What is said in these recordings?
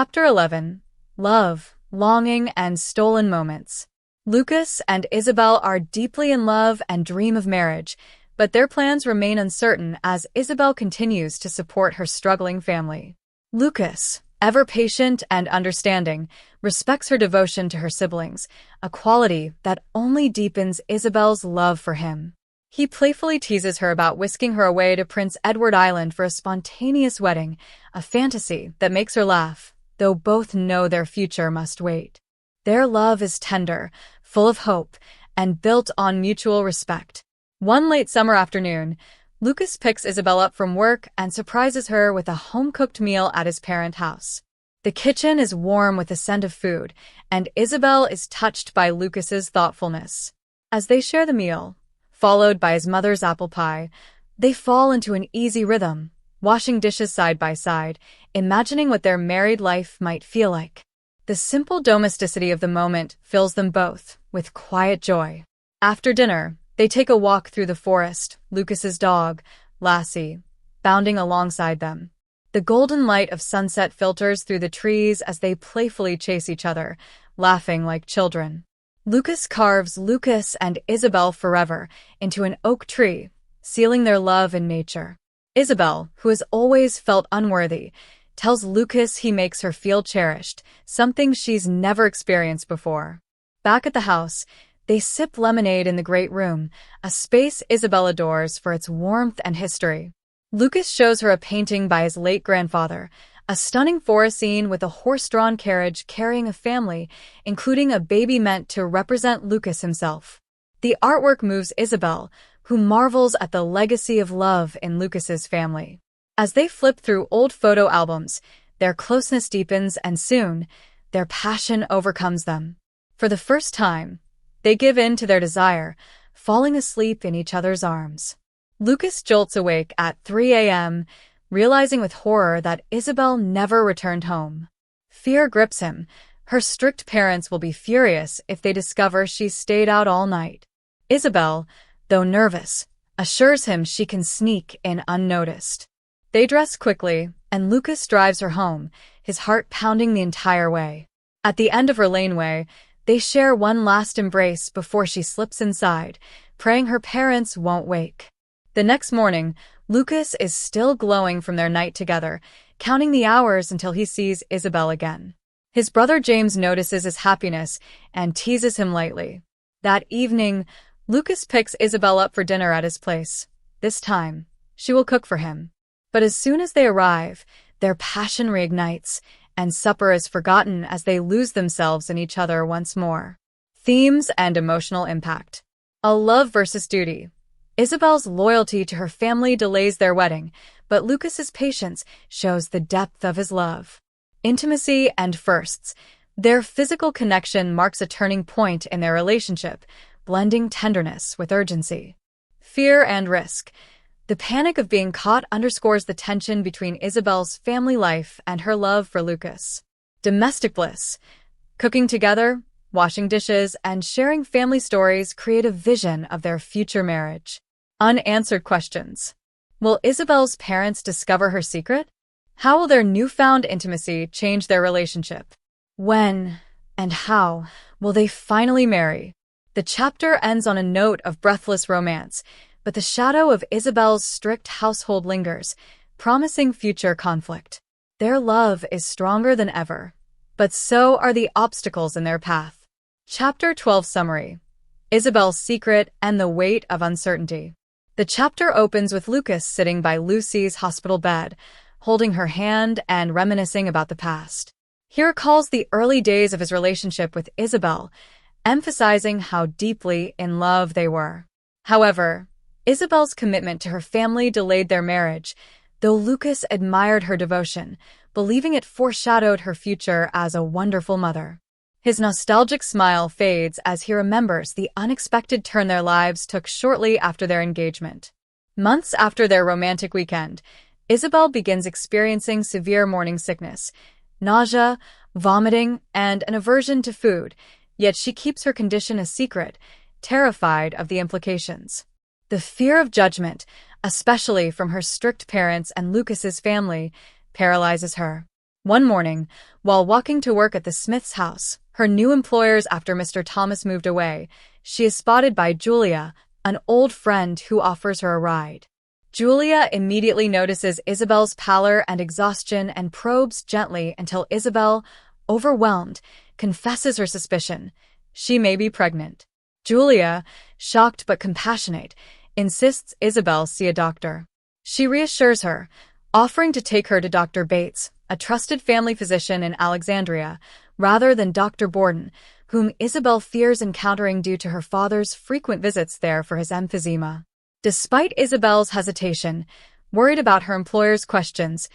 Chapter 11. Love, Longing, and Stolen Moments. Lucas and Isabelle are deeply in love and dream of marriage, but their plans remain uncertain as Isabelle continues to support her struggling family. Lucas, ever patient and understanding, respects her devotion to her siblings, a quality that only deepens Isabelle's love for him. He playfully teases her about whisking her away to Prince Edward Island for a spontaneous wedding, a fantasy that makes her laugh, though both know their future must wait. Their love is tender, full of hope, and built on mutual respect. One late summer afternoon, Lucas picks Isabelle up from work and surprises her with a home-cooked meal at his parent house. The kitchen is warm with the scent of food, and Isabelle is touched by Lucas's thoughtfulness. As they share the meal, followed by his mother's apple pie, they fall into an easy rhythm, washing dishes side by side, imagining what their married life might feel like. The simple domesticity of the moment fills them both with quiet joy. After dinner, they take a walk through the forest, Lucas's dog, Lassie, bounding alongside them. The golden light of sunset filters through the trees as they playfully chase each other, laughing like children. Lucas carves Lucas and Isabelle forever into an oak tree, sealing their love in nature. Isabelle, who has always felt unworthy, tells Lucas he makes her feel cherished, something she's never experienced before. Back at the house, they sip lemonade in the great room, a space Isabelle adores for its warmth and history. Lucas shows her a painting by his late grandfather, a stunning forest scene with a horse-drawn carriage carrying a family, including a baby meant to represent Lucas himself. The artwork moves Isabelle, who marvels at the legacy of love in Lucas's family. As they flip through old photo albums, their closeness deepens and soon, their passion overcomes them. For the first time, they give in to their desire, falling asleep in each other's arms. Lucas jolts awake at 3 a.m., realizing with horror that Isabelle never returned home. Fear grips him. Her strict parents will be furious if they discover she stayed out all night. Isabelle, though nervous, assures him she can sneak in unnoticed. They dress quickly, and Lucas drives her home, his heart pounding the entire way. At the end of her laneway, they share one last embrace before she slips inside, praying her parents won't wake. The next morning, Lucas is still glowing from their night together, counting the hours until he sees Isabelle again. His brother James notices his happiness and teases him lightly. That evening, Lucas picks Isabelle up for dinner at his place. This time, she will cook for him. But as soon as they arrive, their passion reignites, and supper is forgotten as they lose themselves in each other once more. Themes and emotional impact. A love versus duty. Isabelle's loyalty to her family delays their wedding, but Lucas's patience shows the depth of his love. Intimacy and firsts. Their physical connection marks a turning point in their relationship, blending tenderness with urgency. Fear and risk. The panic of being caught underscores the tension between Isabelle's family life and her love for Lucas. Domestic bliss. Cooking together, washing dishes, and sharing family stories create a vision of their future marriage. Unanswered questions. Will Isabelle's parents discover her secret? How will their newfound intimacy change their relationship? When and how will they finally marry? The chapter ends on a note of breathless romance, but the shadow of Isabelle's strict household lingers, promising future conflict. Their love is stronger than ever, but so are the obstacles in their path. Chapter 12 Summary. Isabelle's Secret and the Weight of Uncertainty. The chapter opens with Lucas sitting by Lucy's hospital bed, holding her hand and reminiscing about the past. He recalls the early days of his relationship with Isabelle, emphasizing how deeply in love they were. However, Isabelle's commitment to her family delayed their marriage, though Lucas admired her devotion, believing it foreshadowed her future as a wonderful mother. His nostalgic smile fades as he remembers the unexpected turn their lives took shortly after their engagement. Months after their romantic weekend, Isabelle begins experiencing severe morning sickness, nausea, vomiting, and an aversion to food, yet she keeps her condition a secret, terrified of the implications. The fear of judgment, especially from her strict parents and Lucas's family, paralyzes her. One morning, while walking to work at the Smith's house, her new employers after Mr. Thomas moved away, she is spotted by Julia, an old friend who offers her a ride. Julia immediately notices Isabelle's pallor and exhaustion and probes gently until Isabelle, overwhelmed, confesses her suspicion. She may be pregnant. Julia, shocked but compassionate, insists Isabelle see a doctor. She reassures her, offering to take her to Dr. Bates, a trusted family physician in Alexandria, rather than Dr. Borden, whom Isabelle fears encountering due to her father's frequent visits there for his emphysema. Despite Isabelle's hesitation, worried about her employer's questions,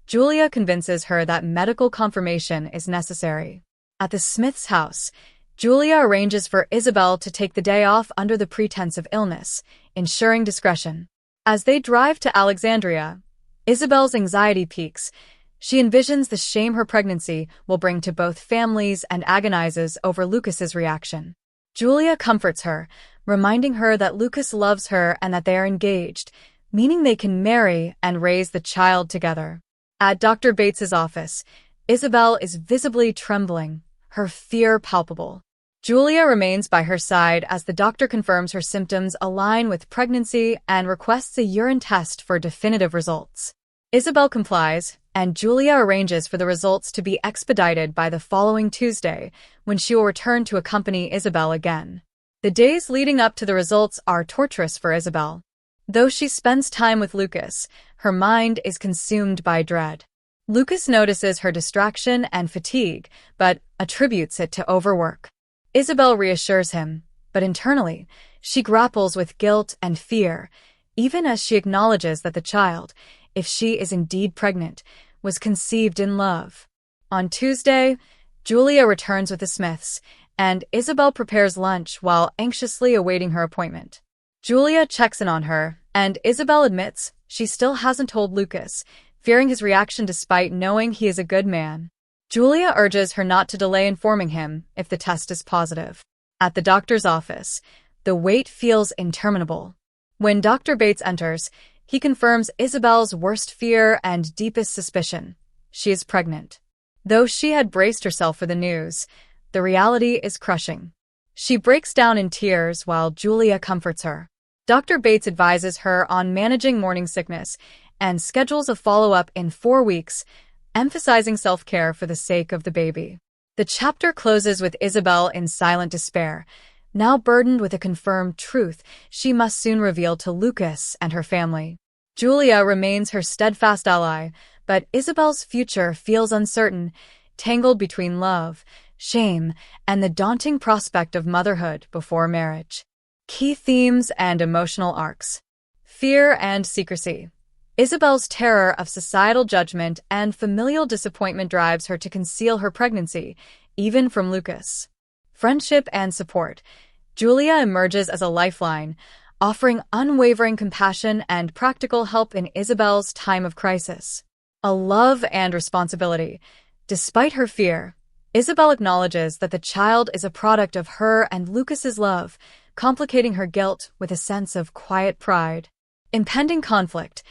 Julia convinces her that medical confirmation is necessary. At the Smith's house, Julia arranges for Isabelle to take the day off under the pretense of illness, ensuring discretion. As they drive to Alexandria, Isabelle's anxiety peaks. She envisions the shame her pregnancy will bring to both families and agonizes over Lucas's reaction. Julia comforts her, reminding her that Lucas loves her and that they are engaged, meaning they can marry and raise the child together. At Dr. Bates's office, Isabelle is visibly trembling, her fear palpable. Julia remains by her side as the doctor confirms her symptoms align with pregnancy and requests a urine test for definitive results. Isabelle complies, and Julia arranges for the results to be expedited by the following Tuesday, when she will return to accompany Isabelle again. The days leading up to the results are torturous for Isabelle. Though she spends time with Lucas, her mind is consumed by dread. Lucas notices her distraction and fatigue, but attributes it to overwork. Isabelle reassures him, but internally, she grapples with guilt and fear, even as she acknowledges that the child, if she is indeed pregnant, was conceived in love. On Tuesday, Julia returns with the Smiths, and Isabelle prepares lunch while anxiously awaiting her appointment. Julia checks in on her, and Isabelle admits she still hasn't told Lucas, fearing his reaction despite knowing he is a good man. Julia urges her not to delay informing him if the test is positive. At the doctor's office, the wait feels interminable. When Dr. Bates enters, he confirms Isabelle's worst fear and deepest suspicion. She is pregnant. Though she had braced herself for the news, the reality is crushing. She breaks down in tears while Julia comforts her. Dr. Bates advises her on managing morning sickness and schedules a follow-up in 4 weeks, emphasizing self-care for the sake of the baby. The chapter closes with Isabelle in silent despair, now burdened with a confirmed truth she must soon reveal to Lucas and her family. Julia remains her steadfast ally, but Isabelle's future feels uncertain, tangled between love, shame, and the daunting prospect of motherhood before marriage. Key themes and emotional arcs. Fear and secrecy. Isabelle's terror of societal judgment and familial disappointment drives her to conceal her pregnancy, even from Lucas. Friendship and support. Julia emerges as a lifeline, offering unwavering compassion and practical help in Isabelle's time of crisis. A love and responsibility. Despite her fear, Isabelle acknowledges that the child is a product of her and Lucas's love, complicating her guilt with a sense of quiet pride. Impending conflict.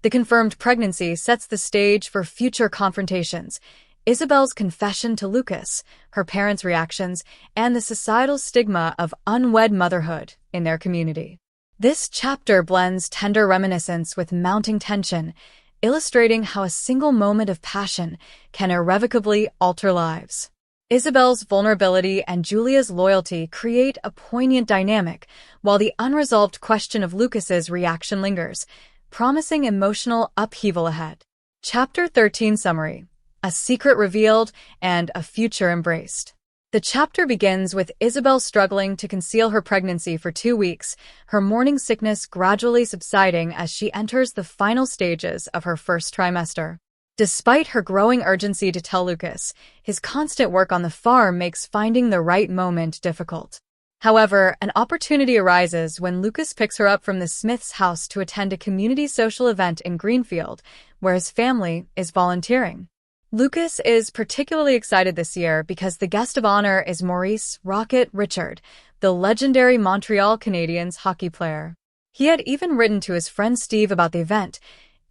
The confirmed pregnancy sets the stage for future confrontations. Isabelle's confession to Lucas, her parents' reactions, and the societal stigma of unwed motherhood in their community. This chapter blends tender reminiscence with mounting tension, illustrating how a single moment of passion can irrevocably alter lives. Isabelle's vulnerability and Julia's loyalty create a poignant dynamic, while the unresolved question of Lucas's reaction lingers, promising emotional upheaval ahead. Chapter 13 Summary. A secret revealed and a future embraced. The chapter begins with Isabelle struggling to conceal her pregnancy for 2 weeks, her morning sickness gradually subsiding as she enters the final stages of her first trimester. Despite her growing urgency to tell Lucas, his constant work on the farm makes finding the right moment difficult. However, an opportunity arises when Lucas picks her up from the Smith's house to attend a community social event in Greenfield, where his family is volunteering. Lucas is particularly excited this year because the guest of honor is Maurice "Rocket" Richard, the legendary Montreal Canadiens hockey player. He had even written to his friend Steve about the event,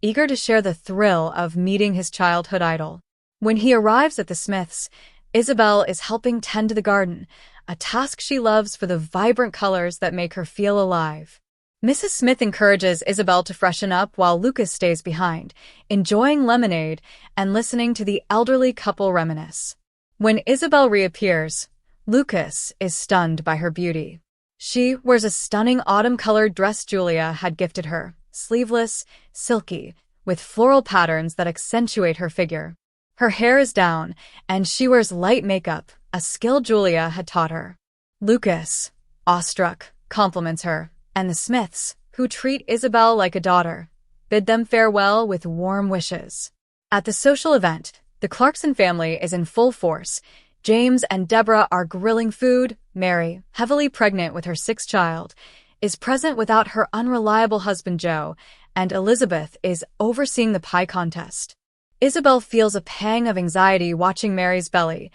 eager to share the thrill of meeting his childhood idol. When he arrives at the Smiths, Isabelle is helping tend to the garden, a task she loves for the vibrant colors that make her feel alive. Mrs. Smith encourages Isabelle to freshen up while Lucas stays behind, enjoying lemonade and listening to the elderly couple reminisce. When Isabelle reappears, Lucas is stunned by her beauty. She wears a stunning autumn-colored dress Julia had gifted her, sleeveless, silky, with floral patterns that accentuate her figure. Her hair is down, and she wears light makeup, a skill Julia had taught her. Lucas, awestruck, compliments her, and the Smiths, who treat Isabelle like a daughter, bid them farewell with warm wishes. At the social event, the Clarkson family is in full force. James and Deborah are grilling food. Mary, heavily pregnant with her sixth child, is present without her unreliable husband Joe, and Elizabeth is overseeing the pie contest. Isabelle feels a pang of anxiety watching Mary's belly,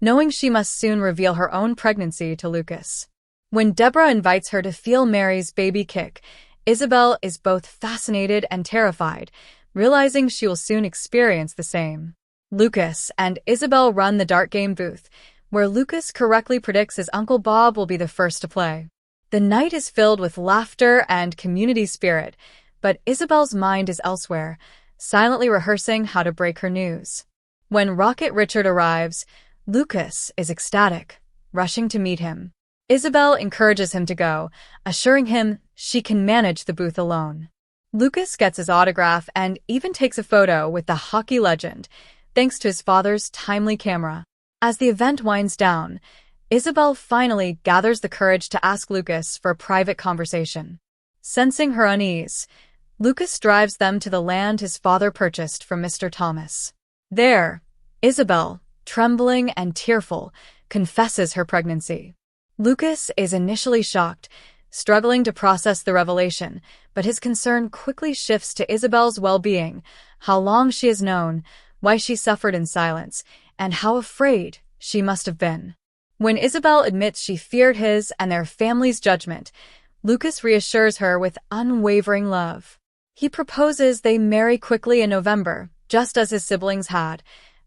knowing she must soon reveal her own pregnancy to Lucas. When Deborah invites her to feel Mary's baby kick, Isabelle is both fascinated and terrified, realizing she will soon experience the same. Lucas and Isabelle run the dart game booth, where Lucas correctly predicts his Uncle Bob will be the first to play. The night is filled with laughter and community spirit, but Isabelle's mind is elsewhere, silently rehearsing how to break her news. When Rocket Richard arrives, Lucas is ecstatic, rushing to meet him. Isabelle encourages him to go, assuring him she can manage the booth alone. Lucas gets his autograph and even takes a photo with the hockey legend, thanks to his father's timely camera. As the event winds down, Isabelle finally gathers the courage to ask Lucas for a private conversation. Sensing her unease, Lucas drives them to the land his father purchased from Mr. Thomas. There, Isabelle, trembling and tearful, confesses her pregnancy. Lucas is initially shocked, struggling to process the revelation, but his concern quickly shifts to Isabelle's well-being, how long she has known, why she suffered in silence, and how afraid she must have been. When Isabelle admits she feared his and their family's judgment, Lucas reassures her with unwavering love. He proposes they marry quickly in November, just as his siblings had,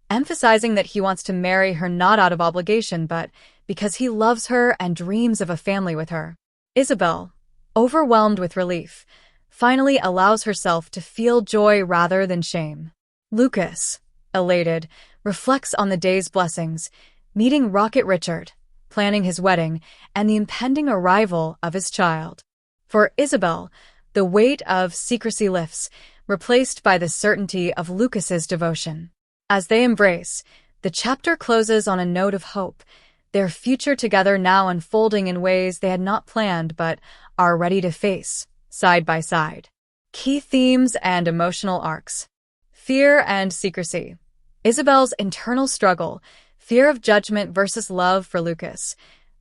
emphasizing that he wants to marry her not out of obligation but because he loves her and dreams of a family with her. Isabelle, overwhelmed with relief, finally allows herself to feel joy rather than shame. Lucas, elated, reflects on the day's blessings, meeting Rocket Richard, planning his wedding, and the impending arrival of his child. For Isabelle, the weight of secrecy lifts, replaced by the certainty of Lucas's devotion. As they embrace, the chapter closes on a note of hope, their future together now unfolding in ways they had not planned but are ready to face, side by side. Key themes and emotional arcs. Fear and secrecy. Isabelle's internal struggle, fear of judgment versus love for Lucas,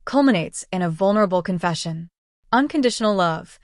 culminates in a vulnerable confession. Unconditional love.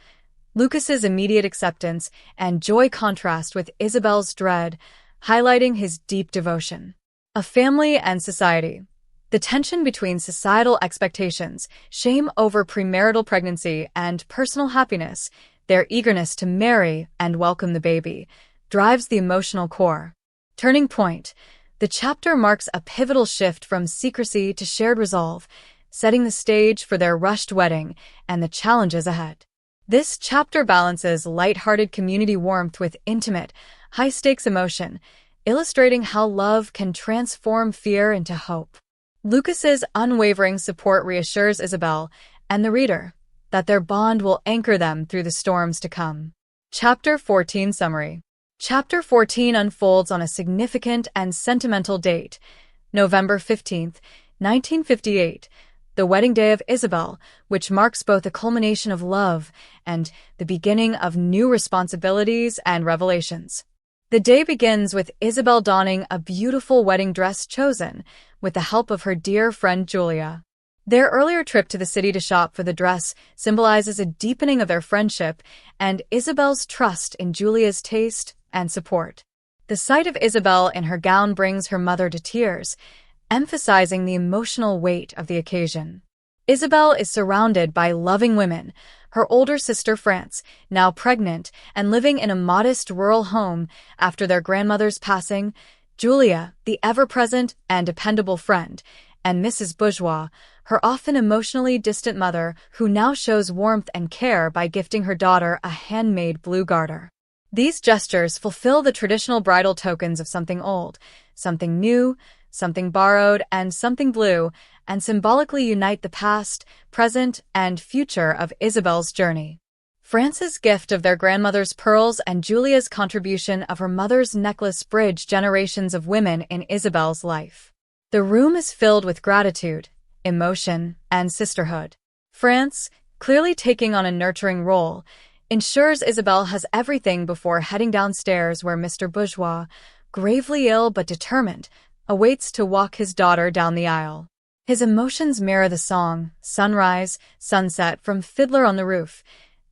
Lucas's immediate acceptance and joy contrast with Isabelle's dread, highlighting his deep devotion. A family and society. The tension between societal expectations, shame over premarital pregnancy, and personal happiness, their eagerness to marry and welcome the baby, drives the emotional core. Turning point. The chapter marks a pivotal shift from secrecy to shared resolve, setting the stage for their rushed wedding and the challenges ahead. This chapter balances lighthearted community warmth with intimate, high-stakes emotion, illustrating how love can transform fear into hope. Lucas's unwavering support reassures Isabelle and the reader that their bond will anchor them through the storms to come. Chapter 14 Summary. Chapter 14 unfolds on a significant and sentimental date, November 15th, 1958, the wedding day of Isabelle, which marks both a culmination of love and the beginning of new responsibilities and revelations. The day begins with Isabelle donning a beautiful wedding dress chosen with the help of her dear friend Julia. Their earlier trip to the city to shop for the dress symbolizes a deepening of their friendship and Isabelle's trust in Julia's taste and support. The sight of Isabelle in her gown brings her mother to tears, emphasizing the emotional weight of the occasion. Isabelle is surrounded by loving women, her older sister France, now pregnant and living in a modest rural home after their grandmother's passing, Julia, the ever-present and dependable friend, and Mrs. Bourgeois, her often emotionally distant mother, who now shows warmth and care by gifting her daughter a handmade blue garter. These gestures fulfill the traditional bridal tokens of something old, something new, something borrowed, and something blue, and symbolically unite the past, present, and future of Isabelle's journey. France's gift of their grandmother's pearls and Julia's contribution of her mother's necklace bridge generations of women in Isabelle's life. The room is filled with gratitude, emotion, and sisterhood. France, clearly taking on a nurturing role, ensures Isabelle has everything before heading downstairs where Mr. Bourgeois, gravely ill but determined, awaits to walk his daughter down the aisle. His emotions mirror the song, Sunrise, Sunset from Fiddler on the Roof,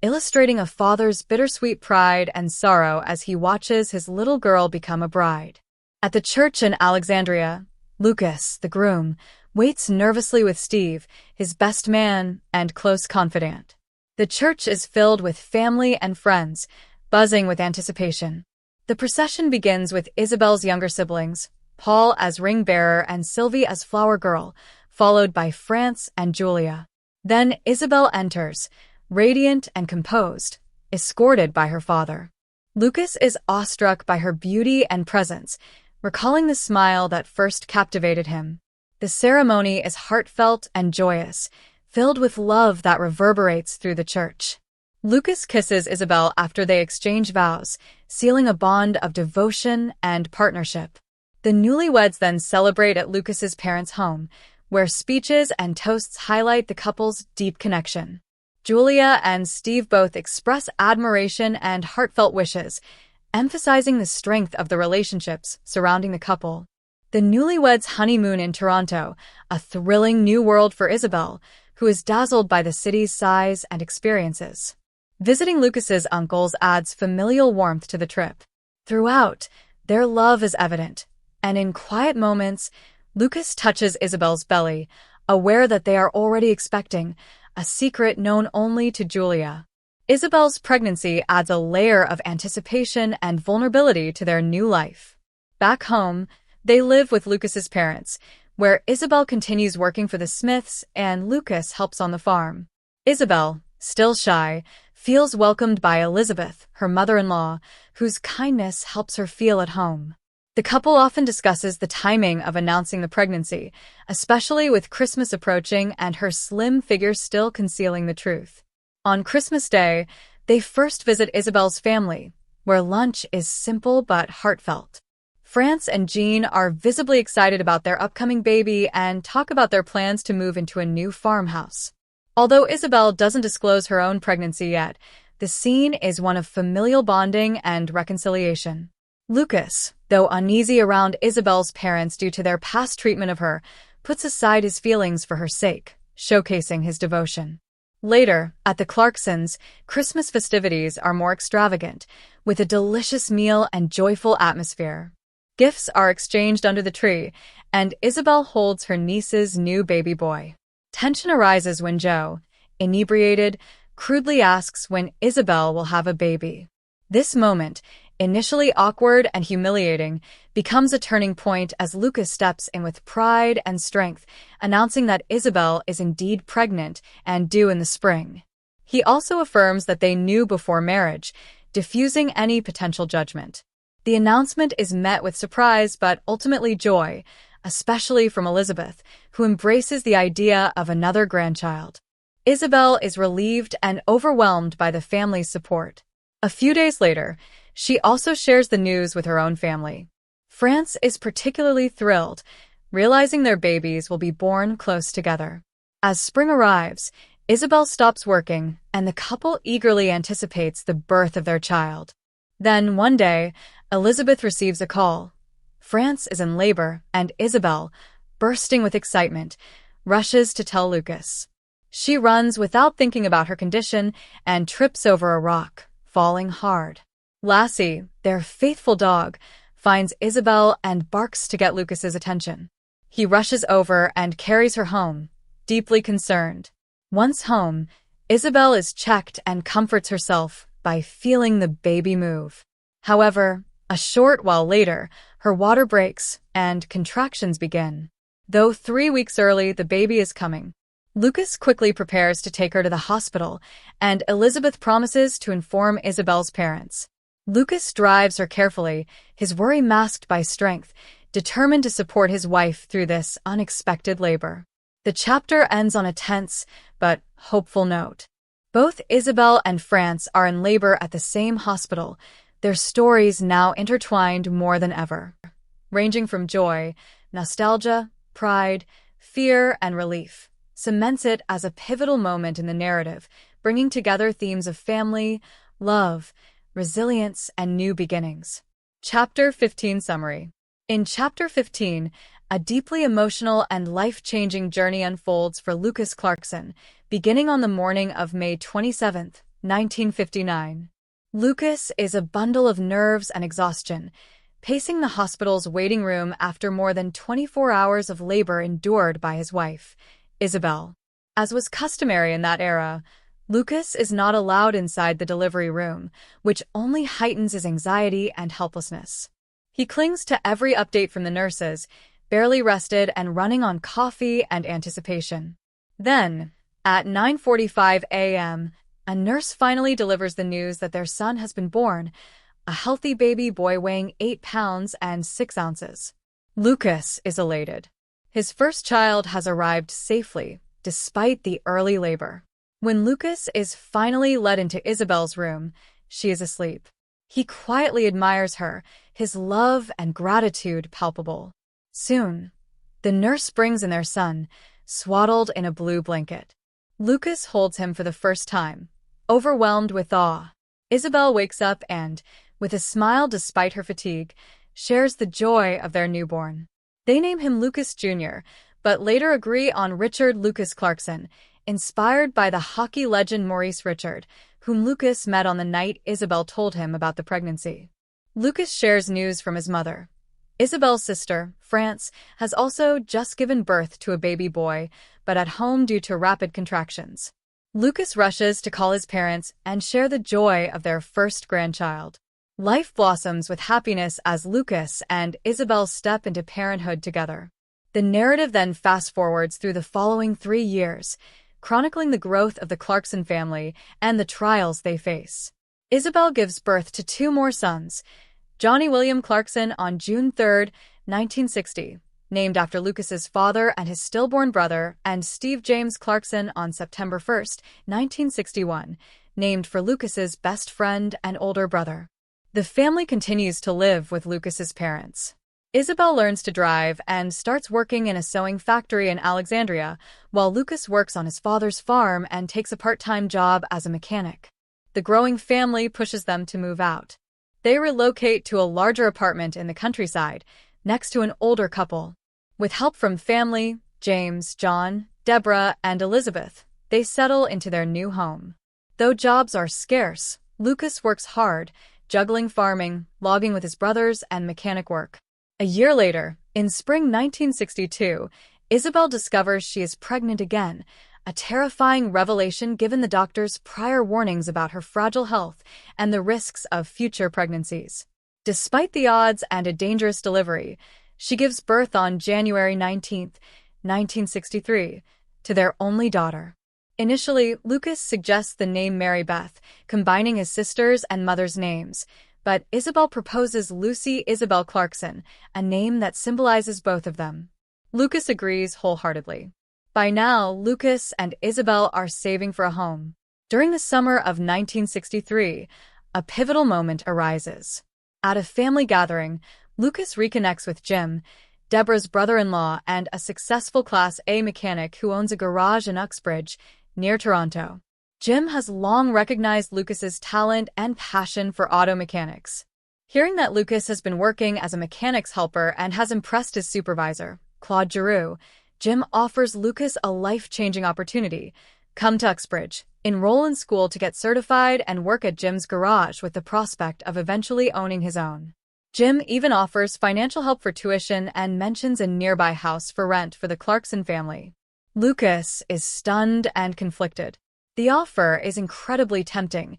illustrating a father's bittersweet pride and sorrow as he watches his little girl become a bride. At the church in Alexandria, Lucas, the groom, waits nervously with Steve, his best man and close confidant. The church is filled with family and friends, buzzing with anticipation. The procession begins with Isabelle's younger siblings, Paul as ring bearer and Sylvie as flower girl, followed by France and Julia. Then Isabelle enters, radiant and composed, escorted by her father. Lucas is awestruck by her beauty and presence, recalling the smile that first captivated him. The ceremony is heartfelt and joyous, filled with love that reverberates through the church. Lucas kisses Isabelle after they exchange vows, sealing a bond of devotion and partnership. The newlyweds then celebrate at Lucas's parents' home, where speeches and toasts highlight the couple's deep connection. Julia and Steve both express admiration and heartfelt wishes, emphasizing the strength of the relationships surrounding the couple. The newlyweds honeymoon in Toronto, a thrilling new world for Isabelle, who is dazzled by the city's size and experiences. Visiting Lucas's uncles adds familial warmth to the trip. Throughout, their love is evident, and in quiet moments, Lucas touches Isabelle's belly, aware that they are already expecting, a secret known only to Julia. Isabelle's pregnancy adds a layer of anticipation and vulnerability to their new life. Back home, they live with Lucas's parents, where Isabelle continues working for the Smiths and Lucas helps on the farm. Isabelle, still shy, feels welcomed by Elizabeth, her mother-in-law, whose kindness helps her feel at home. The couple often discusses the timing of announcing the pregnancy, especially with Christmas approaching and her slim figure still concealing the truth. On Christmas Day, they first visit Isabelle's family, where lunch is simple but heartfelt. France and Jean are visibly excited about their upcoming baby and talk about their plans to move into a new farmhouse. Although Isabelle doesn't disclose her own pregnancy yet, the scene is one of familial bonding and reconciliation. Lucas, though uneasy around Isabelle's parents due to their past treatment of her, puts aside his feelings for her sake, showcasing his devotion. Later, at the Clarksons, Christmas festivities are more extravagant, with a delicious meal and joyful atmosphere. Gifts are exchanged under the tree, and Isabelle holds her niece's new baby boy. Tension arises when Joe, inebriated, crudely asks when Isabelle will have a baby. This moment, initially awkward and humiliating, becomes a turning point as Lucas steps in with pride and strength, announcing that Isabelle is indeed pregnant and due in the spring. He also affirms that they knew before marriage, diffusing any potential judgment. The announcement is met with surprise but ultimately joy, especially from Elizabeth, who embraces the idea of another grandchild. Isabelle is relieved and overwhelmed by the family's support. A few days later, she also shares the news with her own family. France is particularly thrilled, realizing their babies will be born close together. As spring arrives, Isabelle stops working, and the couple eagerly anticipates the birth of their child. Then, one day, Elizabeth receives a call. France is in labor, and Isabelle, bursting with excitement, rushes to tell Lucas. She runs without thinking about her condition and trips over a rock, falling hard. Lassie, their faithful dog, finds Isabelle and barks to get Lucas's attention. He rushes over and carries her home, deeply concerned. Once home, Isabelle is checked and comforts herself by feeling the baby move. However, A short while later, her water breaks and contractions begin. Though 3 weeks early, the baby is coming. Lucas quickly prepares to take her to the hospital, and Elizabeth promises to inform Isabelle's parents. Lucas drives her carefully, his worry masked by strength, determined to support his wife through this unexpected labor. The chapter ends on a tense but hopeful note. Both Isabelle and France are in labor at the same hospital, their stories now intertwined more than ever. Ranging from joy, nostalgia, pride, fear, and relief, cements it as a pivotal moment in the narrative, bringing together themes of family, love, resilience, and new beginnings. Chapter 15 Summary. In Chapter 15, a deeply emotional and life-changing journey unfolds for Lucas Clarkson, beginning on the morning of May 27, 1959. Lucas is a bundle of nerves and exhaustion, pacing the hospital's waiting room after more than 24 hours of labor endured by his wife, Isabelle. As was customary in that era, Lucas is not allowed inside the delivery room, which only heightens his anxiety and helplessness. He clings to every update from the nurses, barely rested and running on coffee and anticipation. Then, at 9:45 a.m., a nurse finally delivers the news that their son has been born, a healthy baby boy weighing 8 pounds and 6 ounces. Lucas is elated. His first child has arrived safely, despite the early labor. When Lucas is finally led into Isabelle's room, she is asleep. He quietly admires her, his love and gratitude palpable. Soon, the nurse brings in their son, swaddled in a blue blanket. Lucas holds him for the first time, overwhelmed with awe. Isabelle wakes up and, with a smile despite her fatigue, shares the joy of their newborn. They name him Lucas Jr., but later agree on Richard Lucas Clarkson, inspired by the hockey legend Maurice Richard, whom Lucas met on the night Isabelle told him about the pregnancy. Lucas shares news from his mother. Isabelle's sister, France, has also just given birth to a baby boy, but at home due to rapid contractions. Lucas rushes to call his parents and share the joy of their first grandchild. Life blossoms with happiness as Lucas and Isabelle step into parenthood together. The narrative then fast-forwards through the following 3 years, chronicling the growth of the Clarkson family and the trials they face. Isabelle gives birth to 2 more sons, Johnny William Clarkson on June 3, 1960, named after Lucas's father and his stillborn brother, and Steve James Clarkson on September 1, 1961, named for Lucas's best friend and older brother. The family continues to live with Lucas's parents. Isabelle learns to drive and starts working in a sewing factory in Alexandria, while Lucas works on his father's farm and takes a part-time job as a mechanic. The growing family pushes them to move out. They relocate to a larger apartment in the countryside, next to an older couple. With help from family, James, John, Deborah, and Elizabeth, they settle into their new home. Though jobs are scarce, Lucas works hard, juggling farming, logging with his brothers, and mechanic work. A year later, in spring 1962, Isabelle discovers she is pregnant again, a terrifying revelation given the doctor's prior warnings about her fragile health and the risks of future pregnancies. Despite the odds and a dangerous delivery, she gives birth on January 19, 1963, to their only daughter. Initially, Lucas suggests the name Mary Beth, combining his sister's and mother's names, but Isabelle proposes Lucy Isabelle Clarkson, a name that symbolizes both of them. Lucas agrees wholeheartedly. By now, Lucas and Isabelle are saving for a home. During the summer of 1963, a pivotal moment arises. At a family gathering, Lucas reconnects with Jim, Deborah's brother-in-law and a successful Class A mechanic who owns a garage in Uxbridge, near Toronto. Jim has long recognized Lucas's talent and passion for auto mechanics. Hearing that Lucas has been working as a mechanic's helper and has impressed his supervisor, Claude Giroux, Jim offers Lucas a life-changing opportunity. Come to Uxbridge, enroll in school to get certified, and work at Jim's garage with the prospect of eventually owning his own. Jim even offers financial help for tuition and mentions a nearby house for rent for the Clarkson family. Lucas is stunned and conflicted. The offer is incredibly tempting.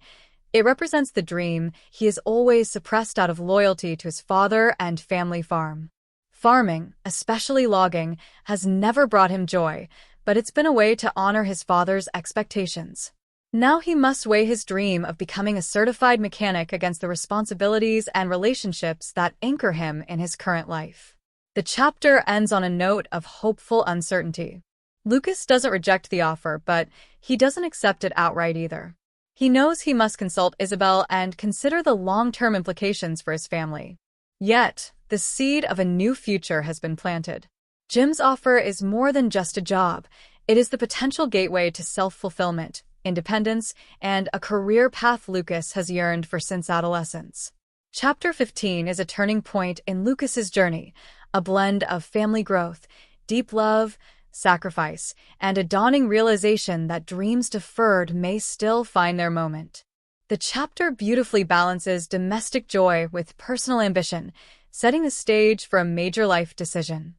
It represents the dream he has always suppressed out of loyalty to his father and family farm. Farming, especially logging, has never brought him joy, but it's been a way to honor his father's expectations. Now he must weigh his dream of becoming a certified mechanic against the responsibilities and relationships that anchor him in his current life. The chapter ends on a note of hopeful uncertainty. Lucas doesn't reject the offer, but he doesn't accept it outright either. He knows he must consult Isabelle and consider the long-term implications for his family. Yet, the seed of a new future has been planted. Jim's offer is more than just a job. It is the potential gateway to self-fulfillment, independence, and a career path Lucas has yearned for since adolescence. Chapter 15 is a turning point in Lucas's journey, a blend of family growth, deep love, sacrifice, and a dawning realization that dreams deferred may still find their moment. The chapter beautifully balances domestic joy with personal ambition, setting the stage for a major life decision.